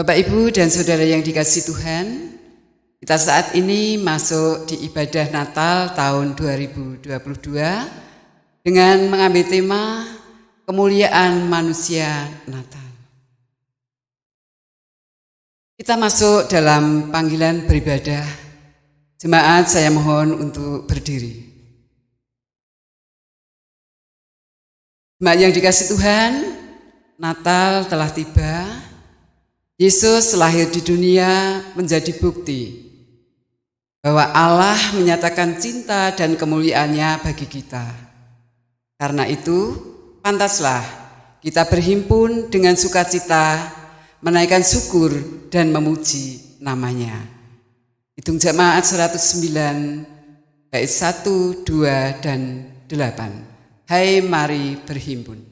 Bapak, Ibu, dan Saudara yang dikasihi Tuhan, kita saat ini masuk di ibadah Natal tahun 2022 dengan mengambil tema kemuliaan manusia Natal. Kita masuk dalam panggilan beribadah. Jemaat, saya mohon untuk berdiri. Jemaat yang dikasihi Tuhan, Natal telah tiba. Yesus lahir di dunia menjadi bukti bahwa Allah menyatakan cinta dan kemuliaannya bagi kita. Karena itu, pantaslah kita berhimpun dengan sukacita, menaikkan syukur dan memuji namanya. Hitung jemaat 109, bait 1, 2, dan 8. Hai, mari berhimpun.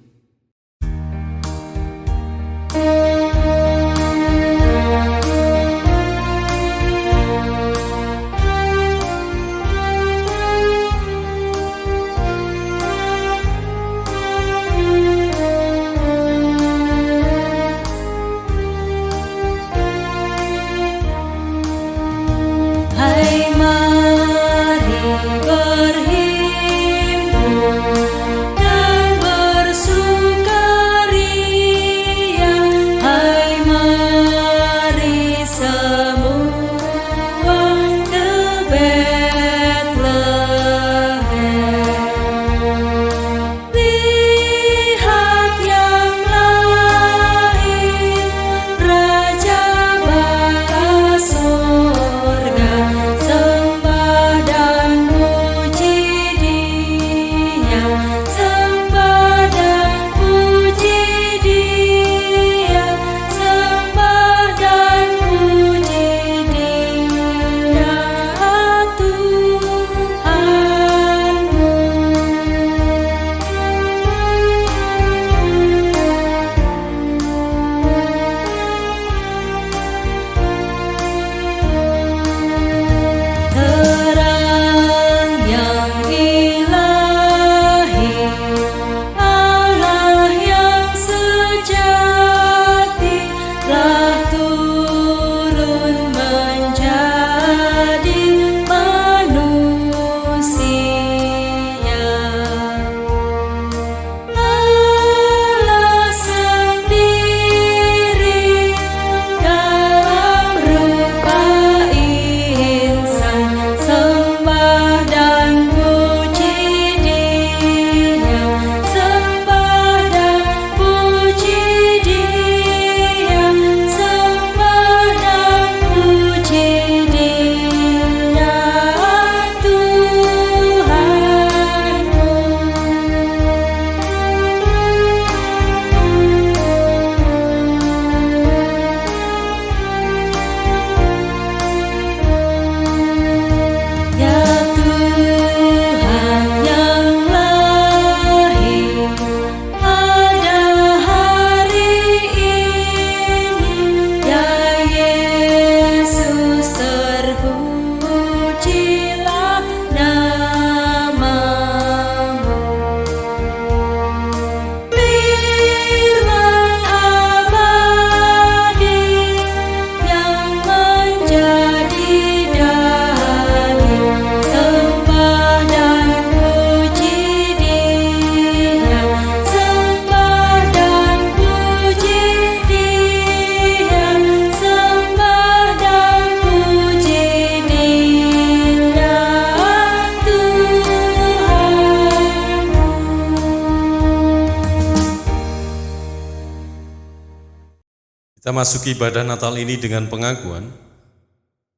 Kita masuki ibadah Natal ini dengan pengakuan,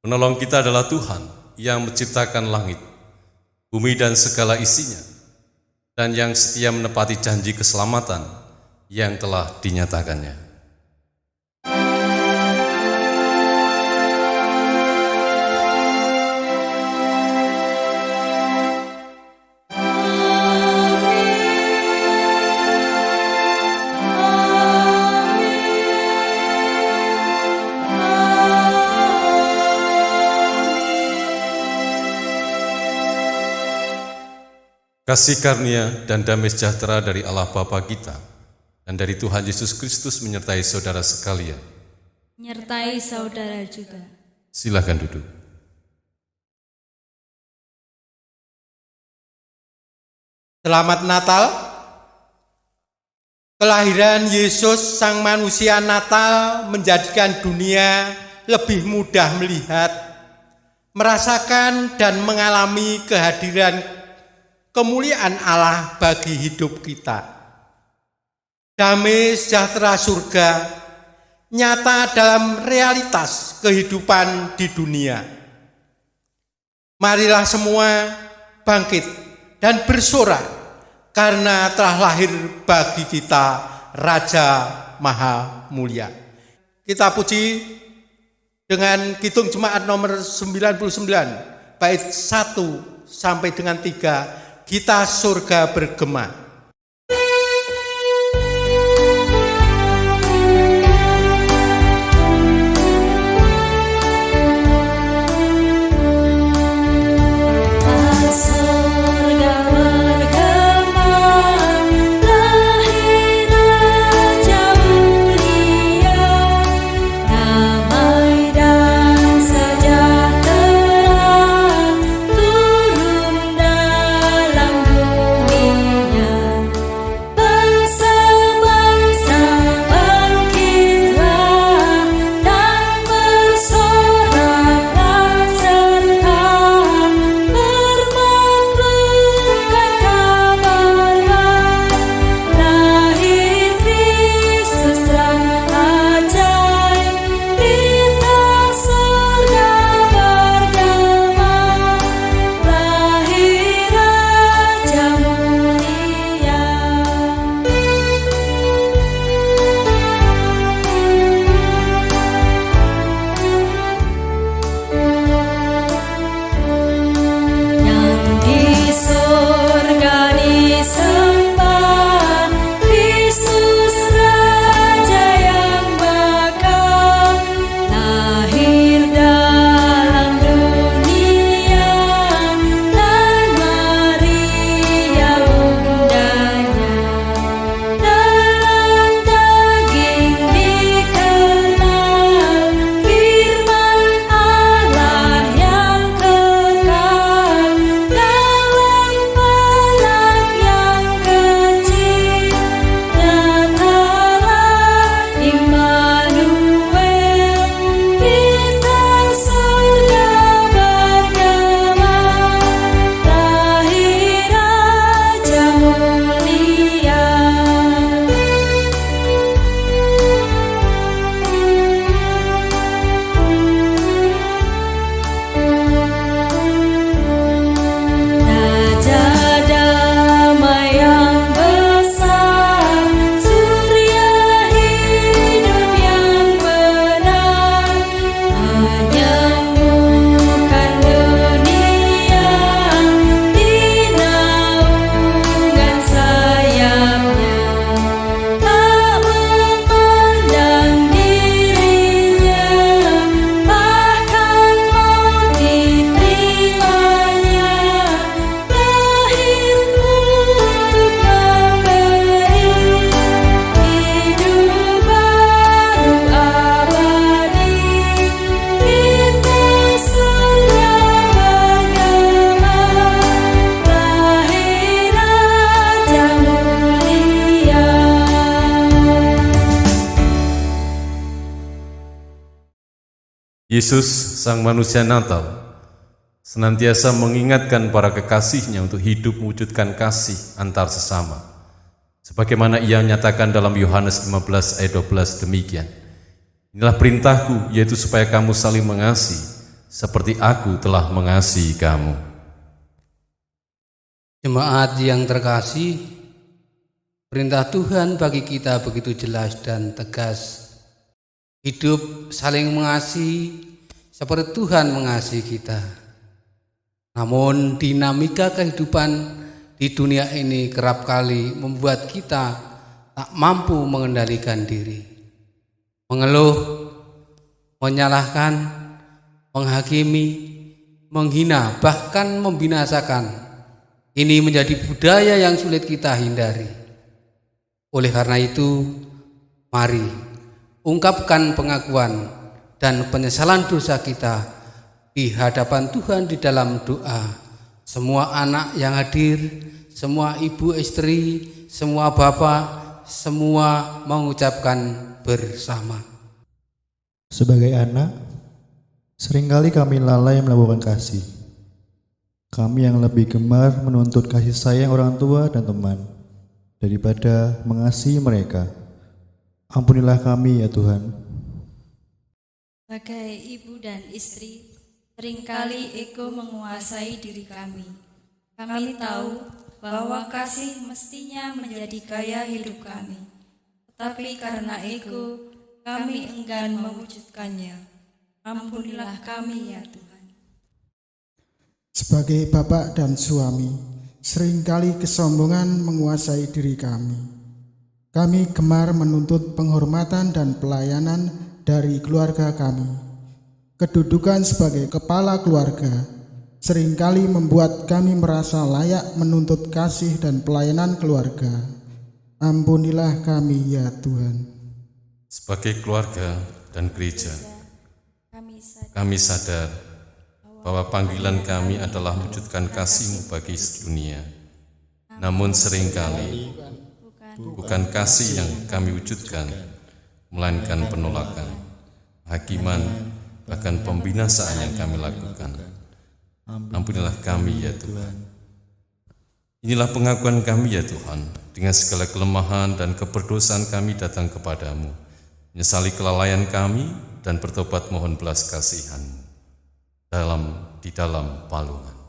penolong kita adalah Tuhan yang menciptakan langit, bumi dan segala isinya, dan yang setia menepati janji keselamatan yang telah dinyatakannya. Kasih karunia dan damai sejahtera dari Allah Bapa kita dan dari Tuhan Yesus Kristus menyertai saudara sekalian. menyertai saudara juga. Silakan duduk. Selamat Natal. Kelahiran Yesus Sang Manusia Natal menjadikan dunia lebih mudah melihat, merasakan dan mengalami kehadiran kemuliaan Allah bagi hidup kita. Damai sejahtera surga nyata dalam realitas kehidupan di dunia. Marilah semua bangkit dan bersorak karena telah lahir bagi kita Raja Maha Mulia. Kita puji dengan Kidung Jemaat nomor 99 bait 1 sampai dengan 3, Kita Surga Bergema. Yesus, Sang Manusia Natal, senantiasa mengingatkan para kekasihnya untuk hidup mewujudkan kasih antar sesama. Sebagaimana ia nyatakan dalam Yohanes 15 ayat 12 demikian. Inilah perintahku, yaitu supaya kamu saling mengasihi, seperti aku telah mengasihi kamu. Jemaat yang terkasih, perintah Tuhan bagi kita begitu jelas dan tegas. Hidup saling mengasihi seperti Tuhan mengasihi kita. Namun dinamika kehidupan di dunia ini kerap kali membuat kita tak mampu mengendalikan diri. Mengeluh, menyalahkan, menghakimi, menghina, bahkan membinasakan. Ini menjadi budaya yang sulit kita hindari. Oleh karena itu, mari ungkapkan pengakuan dan penyesalan dosa kita di hadapan Tuhan di dalam doa. Semua anak yang hadir, semua ibu istri, semua bapak, semua mengucapkan bersama. Sebagai anak, seringkali kami lalai melakukan kasih. Kami yang lebih gemar menuntut kasih sayang orang tua dan teman daripada mengasihi mereka. Ampunilah kami ya Tuhan. Sebagai ibu dan istri, seringkali ego menguasai diri kami. Kami tahu bahwa kasih mestinya menjadi gaya hidup kami. Tetapi karena ego, kami enggan mewujudkannya. Ampunilah kami ya Tuhan. Sebagai bapak dan suami, seringkali kesombongan menguasai diri kami. Kami gemar menuntut penghormatan dan pelayanan dari keluarga kami. Kedudukan sebagai kepala keluarga seringkali membuat kami merasa layak menuntut kasih dan pelayanan keluarga. Ampunilah kami ya Tuhan. Sebagai keluarga dan gereja, kami sadar bahwa panggilan kami adalah mewujudkan kasih-Mu bagi dunia. Namun seringkali bukan kasih yang kami wujudkan, melainkan penolakan, hakiman, bahkan pembinasaan yang kami lakukan. Ampunilah kami ya Tuhan. Inilah pengakuan kami ya Tuhan. Dengan segala kelemahan dan keberdosaan kami datang kepadamu, menyesali kelalaian kami dan bertobat mohon belas kasihan-Mu di dalam palungan.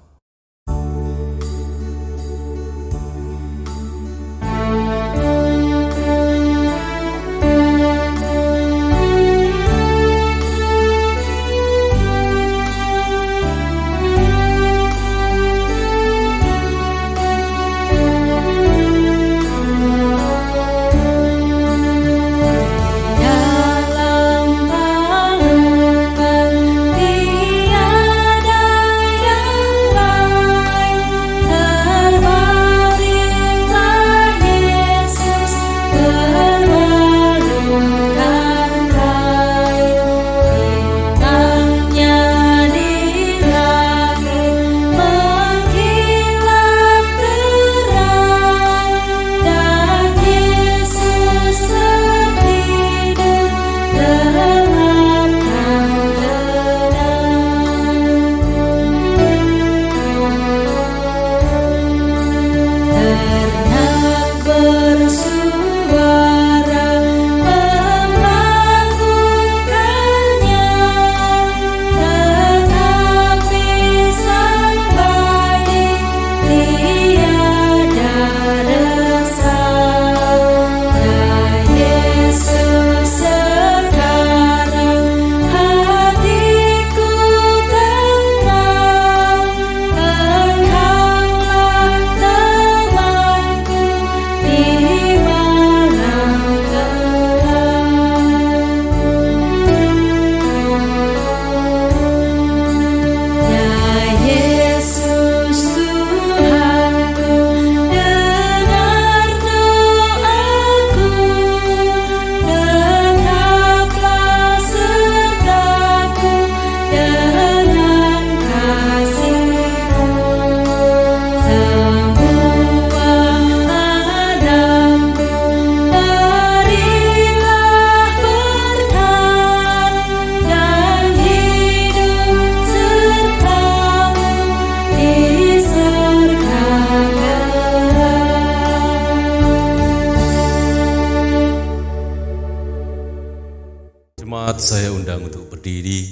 Jemaat saya undang untuk berdiri.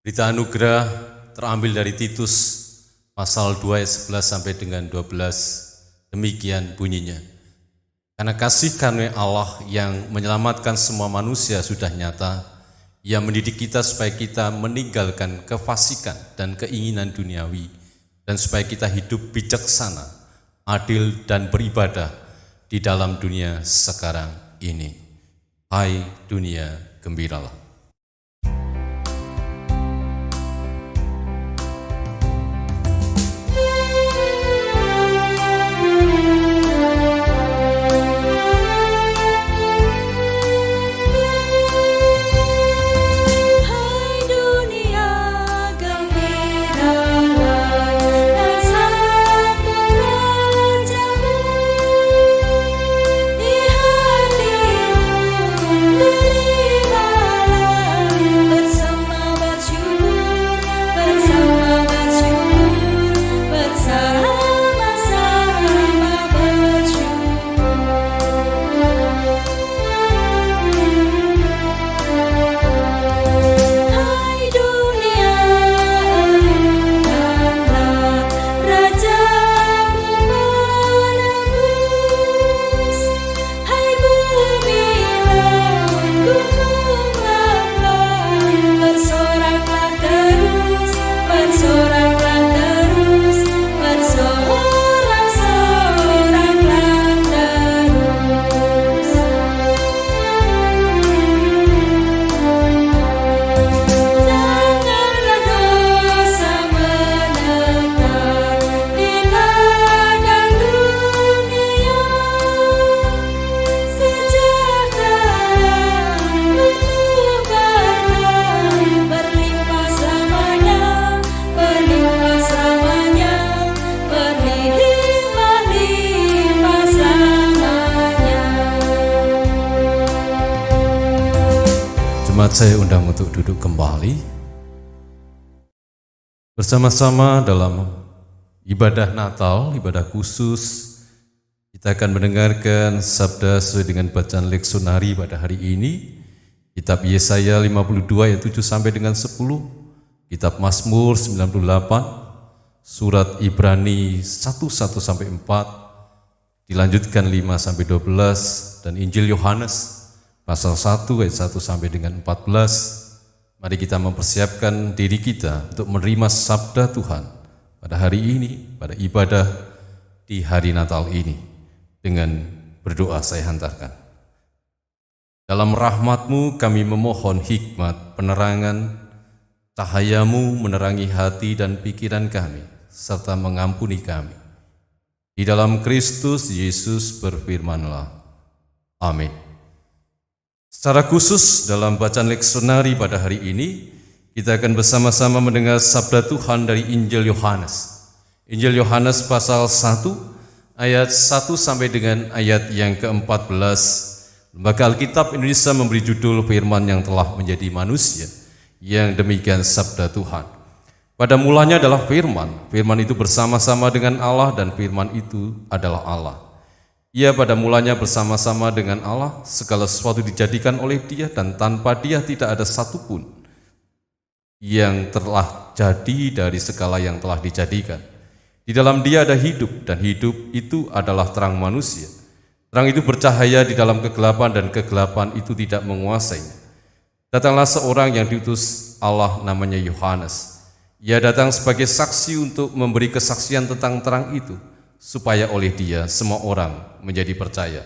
Berita anugerah terambil dari Titus pasal 2 ayat 11 sampai dengan 12. Demikian bunyinya. Karena kasih karunia Allah yang menyelamatkan semua manusia sudah nyata, Ia mendidik kita supaya kita meninggalkan kefasikan dan keinginan duniawi, dan supaya kita hidup bijaksana, adil dan beribadah di dalam dunia sekarang ini. Hai dunia, gembiralah. Jemaat saya undang untuk duduk kembali. Bersama-sama dalam ibadah Natal, ibadah khusus, kita akan mendengarkan sabda sesuai dengan bacaan leksionari pada hari ini. Kitab Yesaya 52 ayat 7 sampai dengan 10, Kitab Mazmur 98, Surat Ibrani 1 sampai 4, dilanjutkan 5 sampai 12, dan Injil Yohanes pasal 1 ayat 1 sampai dengan 14. Mari kita mempersiapkan diri kita untuk menerima sabda Tuhan pada hari ini, pada ibadah di hari Natal ini. Dengan berdoa saya hantarkan. Dalam rahmat-Mu kami memohon hikmat, penerangan, cahayamu menerangi hati dan pikiran kami, serta mengampuni kami. Di dalam Kristus Yesus berfirmanlah. Amin. Secara khusus dalam bacaan leksionari pada hari ini, kita akan bersama-sama mendengar sabda Tuhan dari Injil Yohanes. Injil Yohanes pasal 1 ayat 1 sampai dengan ayat yang ke-14. Lembaga Alkitab Indonesia memberi judul Firman yang telah menjadi manusia. Yang demikian sabda Tuhan. Pada mulanya adalah firman. Firman itu bersama-sama dengan Allah dan firman itu adalah Allah. Ia pada mulanya bersama-sama dengan Allah, segala sesuatu dijadikan oleh Dia dan tanpa Dia tidak ada satupun yang telah jadi dari segala yang telah dijadikan. Di dalam Dia ada hidup dan hidup itu adalah terang manusia. Terang itu bercahaya di dalam kegelapan dan kegelapan itu tidak menguasainya. Datanglah seorang yang diutus Allah namanya Yohanes. Ia datang sebagai saksi untuk memberi kesaksian tentang terang itu, supaya oleh Dia semua orang menjadi percaya.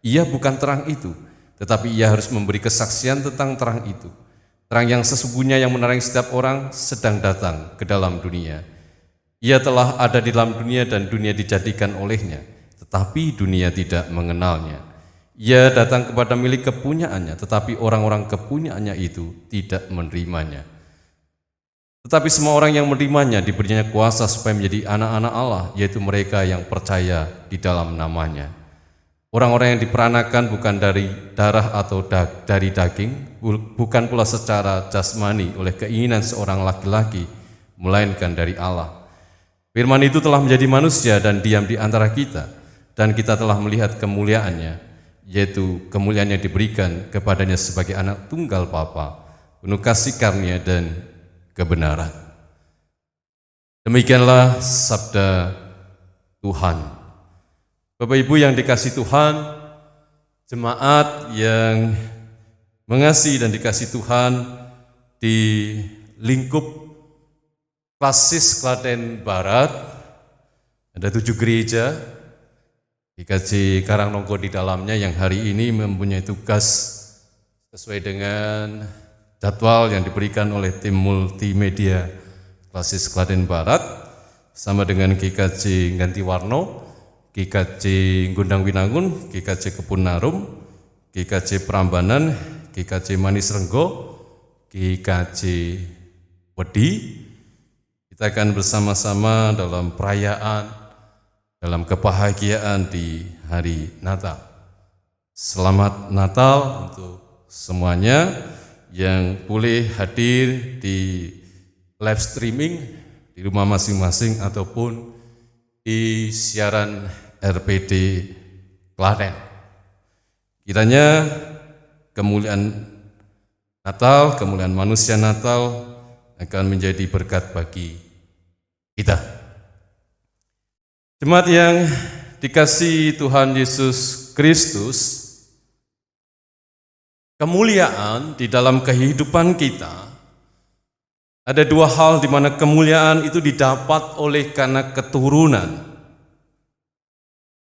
Ia bukan terang itu, tetapi ia harus memberi kesaksian tentang terang itu. Terang yang sesungguhnya yang menerangi setiap orang sedang datang ke dalam dunia. Ia telah ada di dalam dunia dan dunia dijadikan olehnya, tetapi dunia tidak mengenalnya. Ia datang kepada milik kepunyaannya, tetapi orang-orang kepunyaannya itu tidak menerimanya. Tetapi semua orang yang menerimanya diberinya kuasa supaya menjadi anak-anak Allah, yaitu mereka yang percaya di dalam namanya. Orang-orang yang diperanakan bukan dari darah atau dari daging, bukan pula secara jasmani oleh keinginan seorang laki-laki, melainkan dari Allah. Firman itu telah menjadi manusia dan diam di antara kita, dan kita telah melihat kemuliaannya, yaitu kemuliaan yang diberikan kepadanya sebagai anak tunggal Bapa, penuh kasih karunia dan kebenaran. Demikianlah sabda Tuhan. Bapak Ibu yang dikasihi Tuhan, jemaat yang mengasihi dan dikasihi Tuhan, di lingkup Klasis Klaten Barat ada 7 gereja GKJ Karangnongko di dalamnya yang hari ini mempunyai tugas sesuai dengan jadwal yang diberikan oleh tim multimedia Klasis Klaten Barat sama dengan GKJ Gantiwarno, GKJ Gundang Winangun, GKJ Kebun Narum, GKJ Prambanan, GKJ Manis Renggo, GKJ Wedi. Kita akan bersama-sama dalam perayaan, dalam kebahagiaan di hari Natal. Selamat Natal untuk semuanya yang boleh hadir di live streaming di rumah masing-masing ataupun di siaran RPD Klaten. Kiranya kemuliaan Natal, kemuliaan manusia Natal akan menjadi berkat bagi kita. Jemaat yang dikasihi Tuhan Yesus Kristus, kemuliaan di dalam kehidupan kita, ada 2 hal di mana kemuliaan itu didapat oleh karena keturunan.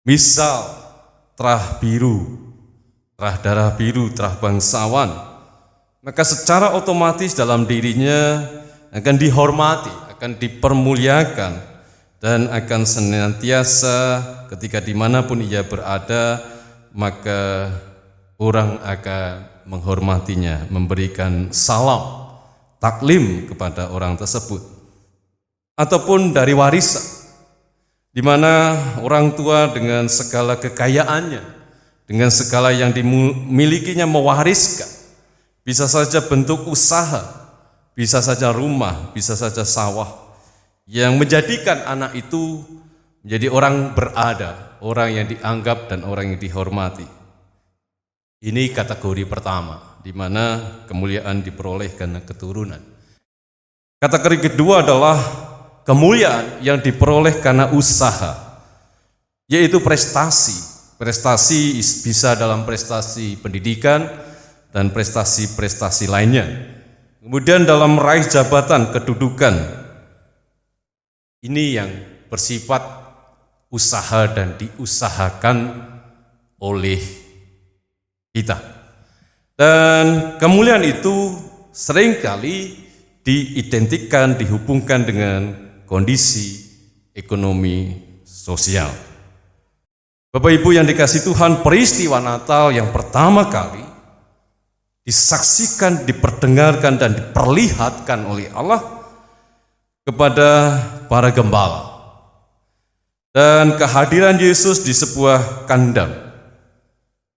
Misal, terah biru, terah darah biru, terah bangsawan, maka secara otomatis dalam dirinya akan dihormati, akan dipermuliakan, dan akan senantiasa ketika dimanapun ia berada, maka orang akan menghormatinya, memberikan salam, taklim kepada orang tersebut. Ataupun dari warisan, di mana orang tua dengan segala kekayaannya, dengan segala yang dimilikinya mewariskan, bisa saja bentuk usaha, bisa saja rumah, bisa saja sawah, yang menjadikan anak itu menjadi orang berada, orang yang dianggap dan orang yang dihormati. Ini kategori pertama, di mana kemuliaan diperoleh karena keturunan. Kategori kedua adalah kemuliaan yang diperoleh karena usaha, yaitu prestasi. Prestasi bisa dalam prestasi pendidikan dan prestasi-prestasi lainnya. Kemudian dalam meraih jabatan, kedudukan, ini yang bersifat usaha dan diusahakan oleh kita. Dan kemuliaan itu seringkali diidentikan, dihubungkan dengan kondisi ekonomi sosial. Bapak Ibu yang dikasihi Tuhan, peristiwa Natal yang pertama kali disaksikan, diperdengarkan dan diperlihatkan oleh Allah kepada para gembala. Dan kehadiran Yesus di sebuah kandang.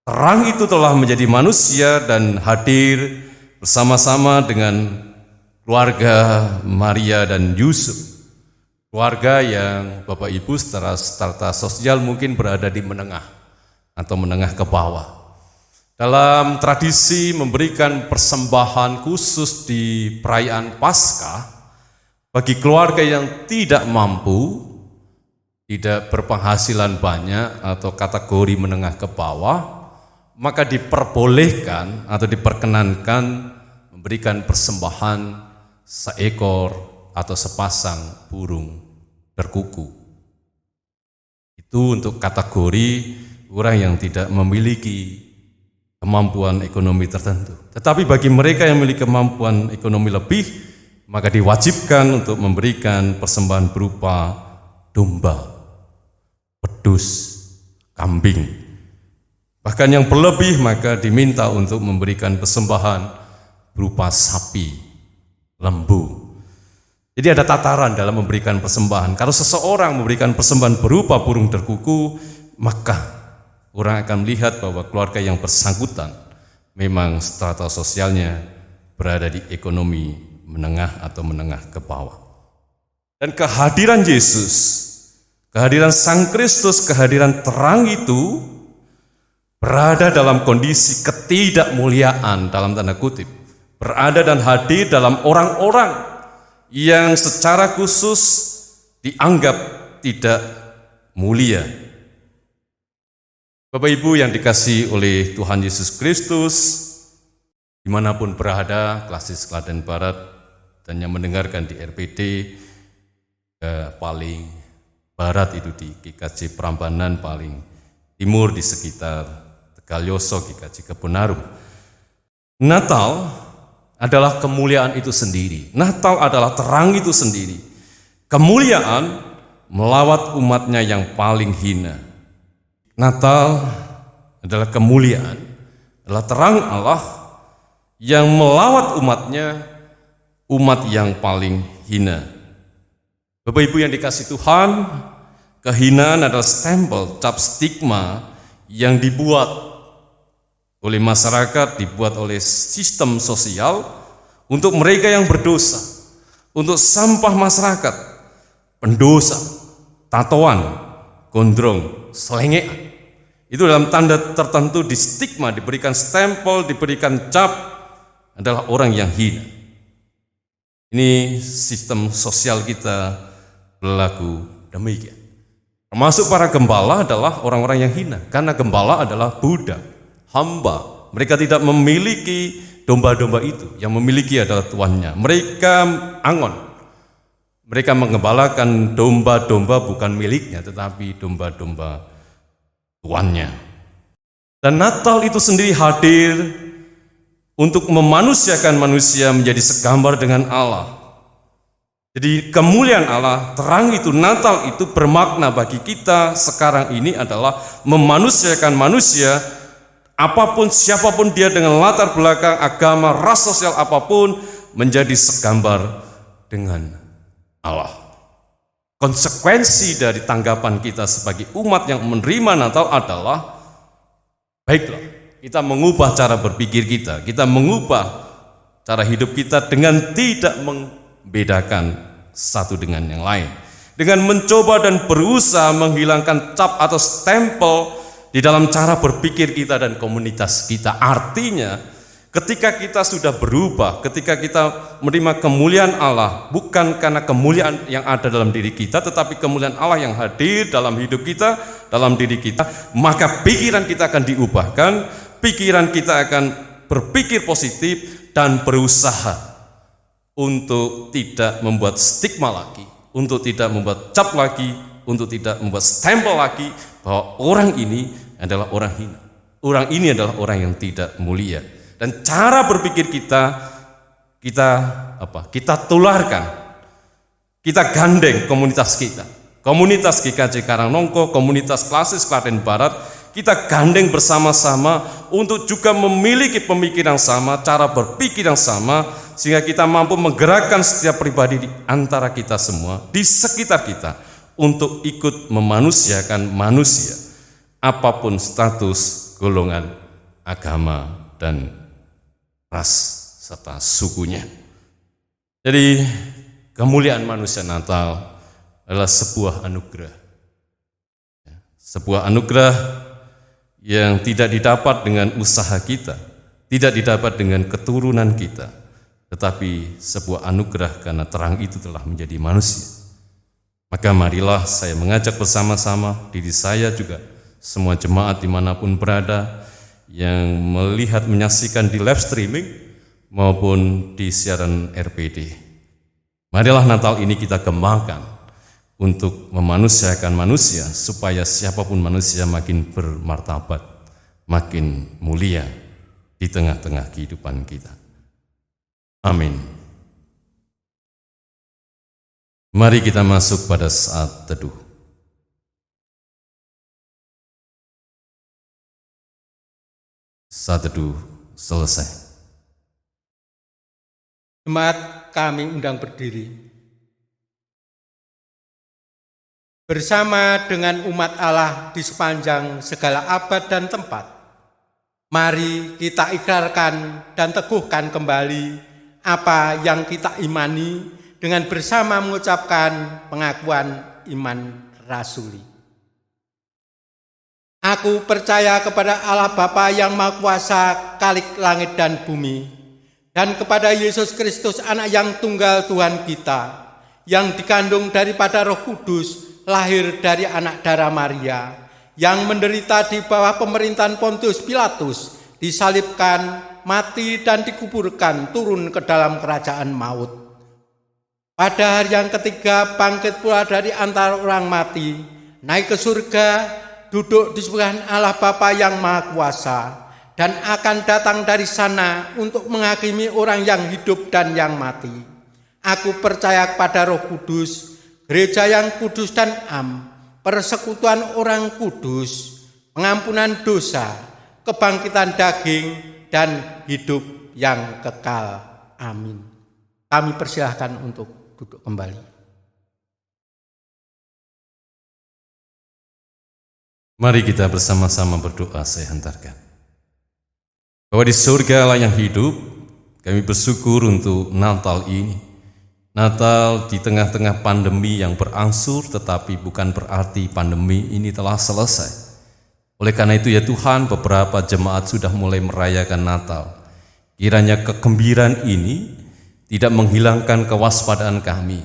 Terang itu telah menjadi manusia dan hadir bersama-sama dengan keluarga Maria dan Yusuf. Keluarga yang Bapak Ibu secara strata sosial mungkin berada di menengah atau menengah ke bawah. Dalam tradisi memberikan persembahan khusus di perayaan Paskah bagi keluarga yang tidak mampu, tidak berpenghasilan banyak atau kategori menengah ke bawah, maka diperbolehkan atau diperkenankan memberikan persembahan seekor atau sepasang burung berkuku. Itu untuk kategori orang yang tidak memiliki kemampuan ekonomi tertentu. Tetapi bagi mereka yang memiliki kemampuan ekonomi lebih, maka diwajibkan untuk memberikan persembahan berupa domba, pedus, kambing. Bahkan yang berlebih maka diminta untuk memberikan persembahan berupa sapi, lembu. Jadi ada tataran dalam memberikan persembahan. Kalau seseorang memberikan persembahan berupa burung berkuku, maka orang akan melihat bahwa keluarga yang bersangkutan memang strata sosialnya berada di ekonomi menengah atau menengah ke bawah. Dan kehadiran Yesus, kehadiran Sang Kristus, kehadiran terang itu berada dalam kondisi ketidakmuliaan dalam tanda kutip. Berada dan hadir dalam orang-orang yang secara khusus dianggap tidak mulia. Bapak Ibu yang dikasihi oleh Tuhan Yesus Kristus, dimanapun berada, Klasis Klaten Barat dan yang mendengarkan di RPD paling barat itu di GKJ Prambanan, paling timur di sekitar Tegalyoso, GKJ Kebonarum. Natal adalah kemuliaan itu sendiri. Natal adalah terang itu sendiri. Kemuliaan melawat umatnya yang paling hina. Natal adalah kemuliaan, adalah terang Allah yang melawat umatnya, umat yang paling hina. Bapak Ibu yang dikasihi Tuhan, kehinaan adalah stempel, cap stigma yang dibuat oleh masyarakat, dibuat oleh sistem sosial untuk mereka yang berdosa, untuk sampah masyarakat, pendosa, tatoan, gondrong, selengean. Itu dalam tanda tertentu di stigma, diberikan stempel, diberikan cap, adalah orang yang hina. Ini sistem sosial kita berlaku demikian. Termasuk para gembala adalah orang-orang yang hina, karena gembala adalah budak, hamba. Mereka tidak memiliki domba-domba itu, yang memiliki adalah tuannya. Mereka angon, mereka mengembalakan domba-domba bukan miliknya, tetapi domba-domba tuannya. Dan Natal itu sendiri hadir untuk memanusiakan manusia menjadi segambar dengan Allah. Jadi kemuliaan Allah, terang itu, Natal itu bermakna bagi kita sekarang ini adalah memanusiakan manusia, apapun siapapun dia dengan latar belakang agama, ras sosial apapun, menjadi segambar dengan Allah. Konsekuensi dari tanggapan kita sebagai umat yang menerima Natal adalah, baiklah, kita mengubah cara berpikir kita mengubah cara hidup kita dengan tidak membedakan satu dengan yang lain. Dengan mencoba dan berusaha menghilangkan cap atau stempel di dalam cara berpikir kita dan komunitas kita. Artinya, ketika kita sudah berubah, ketika kita menerima kemuliaan Allah, bukan karena kemuliaan yang ada dalam diri kita, tetapi kemuliaan Allah yang hadir dalam hidup kita, dalam diri kita, maka pikiran kita akan diubahkan, pikiran kita akan berpikir positif dan berusaha untuk tidak membuat stigma lagi, untuk tidak membuat cap lagi, untuk tidak membuat stempel lagi bahwa orang ini adalah orang hina. Orang ini adalah orang yang tidak mulia. Dan cara berpikir kita tularkan, kita gandeng komunitas kita, komunitas GKJ Karangnongko, komunitas Klasis Klaten Barat, kita gandeng bersama-sama untuk juga memiliki pemikiran sama, cara berpikir yang sama, sehingga kita mampu menggerakkan setiap pribadi di antara kita semua, di sekitar kita, untuk ikut memanusiakan manusia, apapun status, golongan, agama, dan ras serta sukunya. Jadi kemuliaan manusia Natal adalah sebuah anugerah. Sebuah anugerah yang tidak didapat dengan usaha kita, tidak didapat dengan keturunan kita, tetapi sebuah anugerah karena terang itu telah menjadi manusia. Maka marilah saya mengajak bersama-sama diri saya juga, semua jemaat dimanapun berada, yang melihat menyaksikan di live streaming maupun di siaran RPD. Marilah Natal ini kita kembangkan untuk memanusiakan manusia, supaya siapapun manusia makin bermartabat, makin mulia di tengah-tengah kehidupan kita. Amin. Mari kita masuk pada saat teduh. Saat teduh selesai. Jemaat kami undang berdiri. Bersama dengan umat Allah di sepanjang segala abad dan tempat, mari kita ikrarkan dan teguhkan kembali apa yang kita imani dengan bersama mengucapkan pengakuan iman rasuli. Aku percaya kepada Allah Bapa yang Maha Kuasa, Khalik langit dan bumi, dan kepada Yesus Kristus, Anak yang tunggal Tuhan kita, yang dikandung daripada Roh Kudus, lahir dari anak darah Maria, yang menderita di bawah pemerintahan Pontius Pilatus, disalibkan, mati dan dikuburkan, turun ke dalam kerajaan maut. Pada hari yang ketiga bangkit pula dari antara orang mati, naik ke surga, duduk di sebelah Allah Bapa yang Maha Kuasa, dan akan datang dari sana untuk menghakimi orang yang hidup dan yang mati. Aku percaya kepada Roh Kudus, gereja yang kudus dan am, persekutuan orang kudus, pengampunan dosa, kebangkitan daging, dan hidup yang kekal. Amin. Kami persilahkan untuk duduk kembali. Mari kita bersama-sama berdoa, saya hantarkan. Bahwa di surga Allah yang hidup, kami bersyukur untuk Natal ini. Natal di tengah-tengah pandemi yang berangsur, tetapi bukan berarti pandemi ini telah selesai. Oleh karena itu ya Tuhan, beberapa jemaat sudah mulai merayakan Natal. Kiranya kegembiraan ini tidak menghilangkan kewaspadaan kami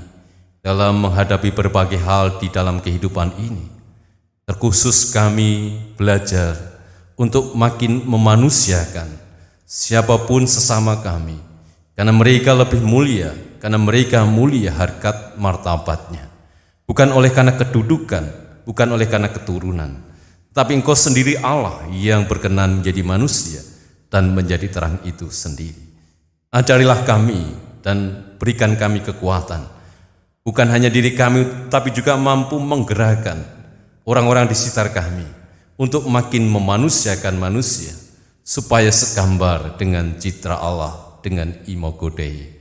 dalam menghadapi berbagai hal di dalam kehidupan ini. Terkhusus kami belajar untuk makin memanusiakan siapapun sesama kami, karena mereka lebih mulia, karena mereka mulia harkat martabatnya, bukan oleh karena kedudukan, bukan oleh karena keturunan, tapi Engkau sendiri Allah yang berkenan menjadi manusia dan menjadi terang itu sendiri. Ajarilah kami dan berikan kami kekuatan, bukan hanya diri kami, tapi juga mampu menggerakkan orang-orang di sekitar kami untuk makin memanusiakan manusia, supaya segambar dengan citra Allah, dengan Imago Dei.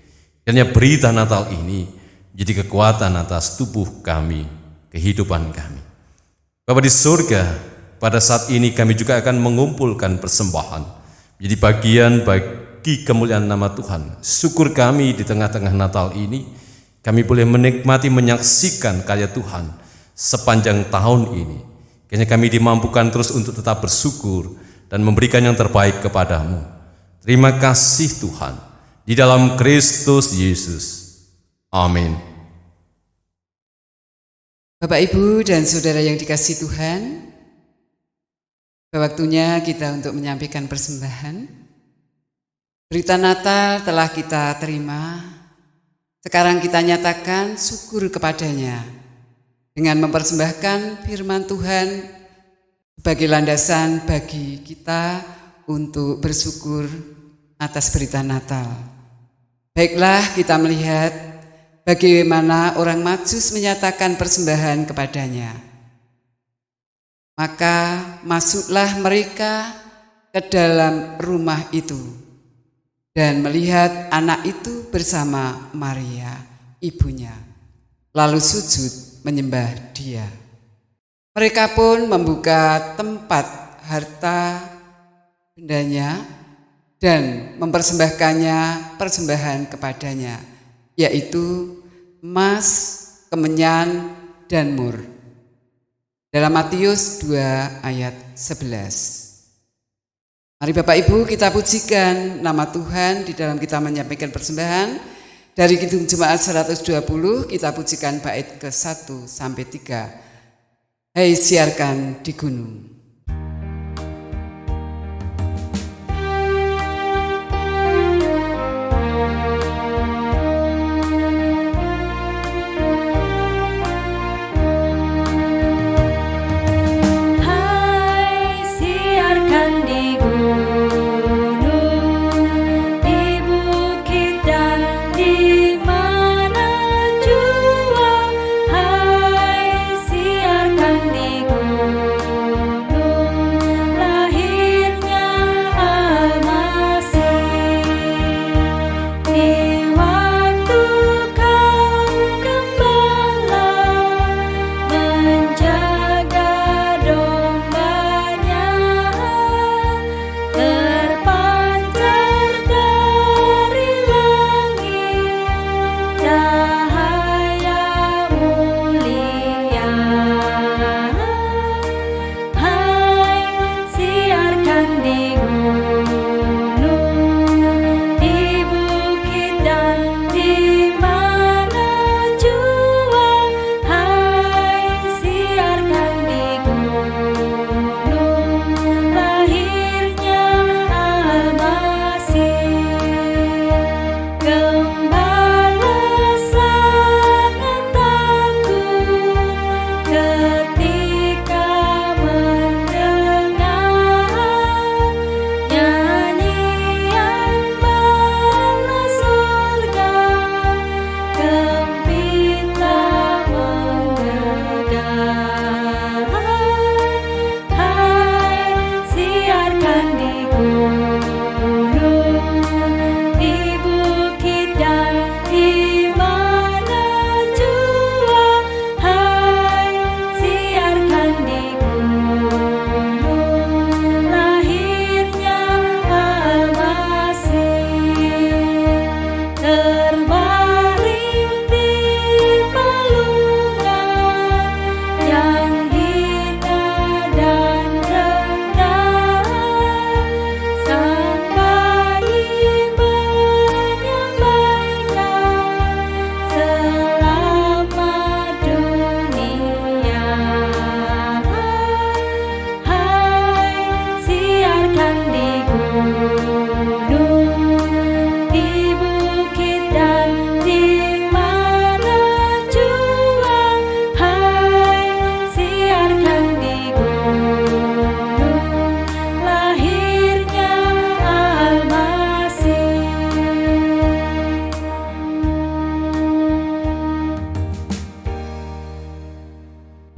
Kiranya berita Natal ini menjadi kekuatan atas tubuh kami, kehidupan kami. Bapa di surga, pada saat ini kami juga akan mengumpulkan persembahan menjadi bagian bagi kemuliaan nama Tuhan. Syukur kami di tengah-tengah Natal ini, kami boleh menikmati menyaksikan karya Tuhan sepanjang tahun ini. Kiranya kami dimampukan terus untuk tetap bersyukur dan memberikan yang terbaik kepadamu. Terima kasih Tuhan, di dalam Kristus Yesus. Amin. Bapak, Ibu, dan Saudara yang dikasihi Tuhan, waktunya kita untuk menyampaikan persembahan. Berita Natal telah kita terima, sekarang kita nyatakan syukur kepadanya dengan mempersembahkan firman Tuhan sebagai landasan bagi kita untuk bersyukur atas berita Natal. Baiklah, kita melihat bagaimana orang Majus menyatakan persembahan kepadanya. Maka masuklah mereka ke dalam rumah itu dan melihat anak itu bersama Maria, ibunya, lalu sujud menyembah dia. Mereka pun membuka tempat harta bendanya dan mempersembahkannya persembahan kepadanya, yaitu emas, kemenyan, dan mur. Dalam Matius 2 ayat 11. Mari Bapak Ibu kita pujikan nama Tuhan di dalam kita menyampaikan persembahan. Dari Kidung Jemaat 120 kita pujikan bait ke-1 sampai 3. Hai siarkan di gunung.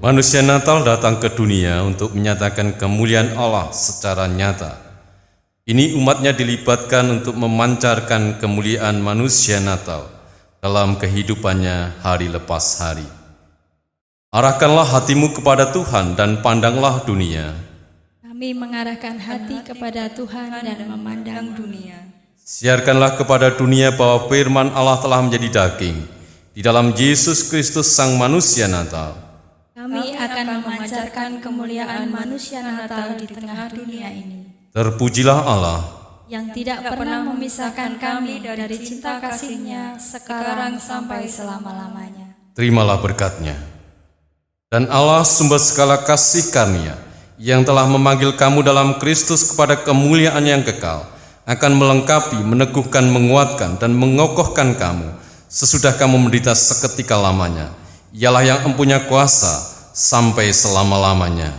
Manusia Natal datang ke dunia untuk menyatakan kemuliaan Allah secara nyata. Ini umatnya dilibatkan untuk memancarkan kemuliaan manusia Natal dalam kehidupannya hari lepas hari. Arahkanlah hatimu kepada Tuhan dan pandanglah dunia Kami mengarahkan hati kepada Tuhan dan memandang dunia. Siarkanlah kepada dunia bahwa firman Allah telah menjadi daging di dalam Yesus Kristus Sang Manusia Natal. Kami akan memancarkan kemuliaan manusia Natal di tengah dunia ini. Terpujilah Allah Yang tidak pernah memisahkan kami dari cinta kasih-Nya sekarang sampai selama-lamanya. terimalah berkat-Nya. Dan Allah sumber segala kasih karunia yang telah memanggil kamu dalam Kristus kepada kemuliaan yang kekal akan melengkapi, meneguhkan, menguatkan, dan mengokohkan kamu sesudah kamu menderita seketika lamanya. Ialah yang empunya kuasa sampai selama-lamanya.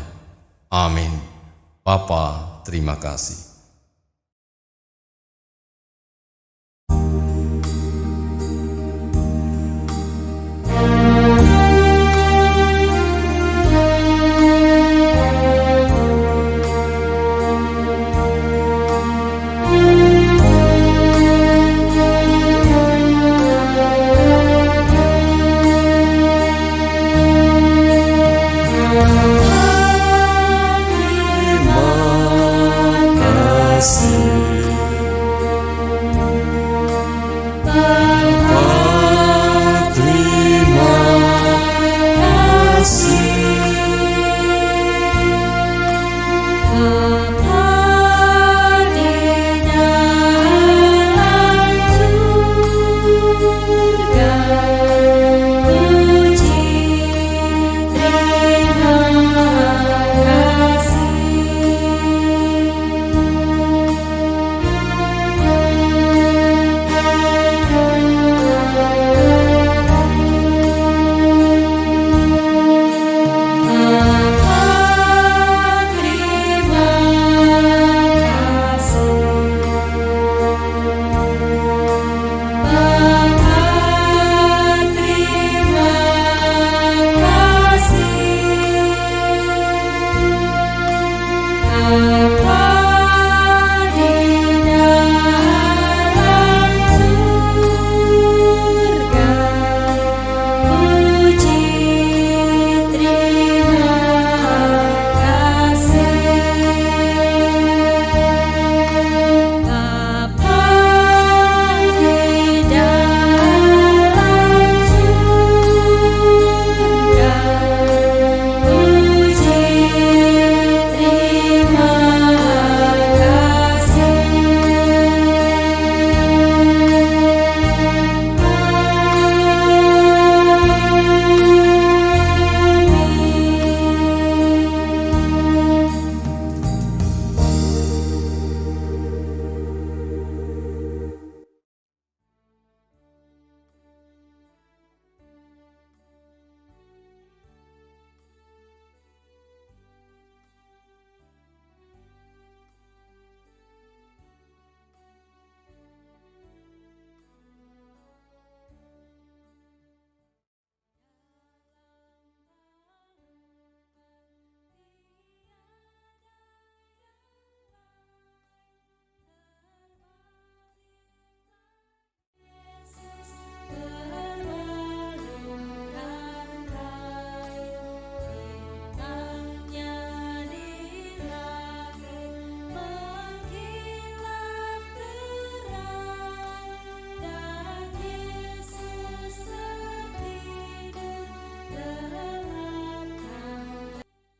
Amin. Bapa, terima kasih.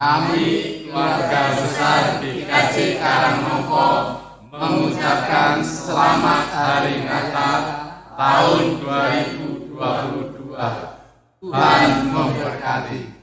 Kami, keluarga besar GKJ Karangmongko, mengucapkan selamat Hari Natal tahun 2022. Tuhan memberkati.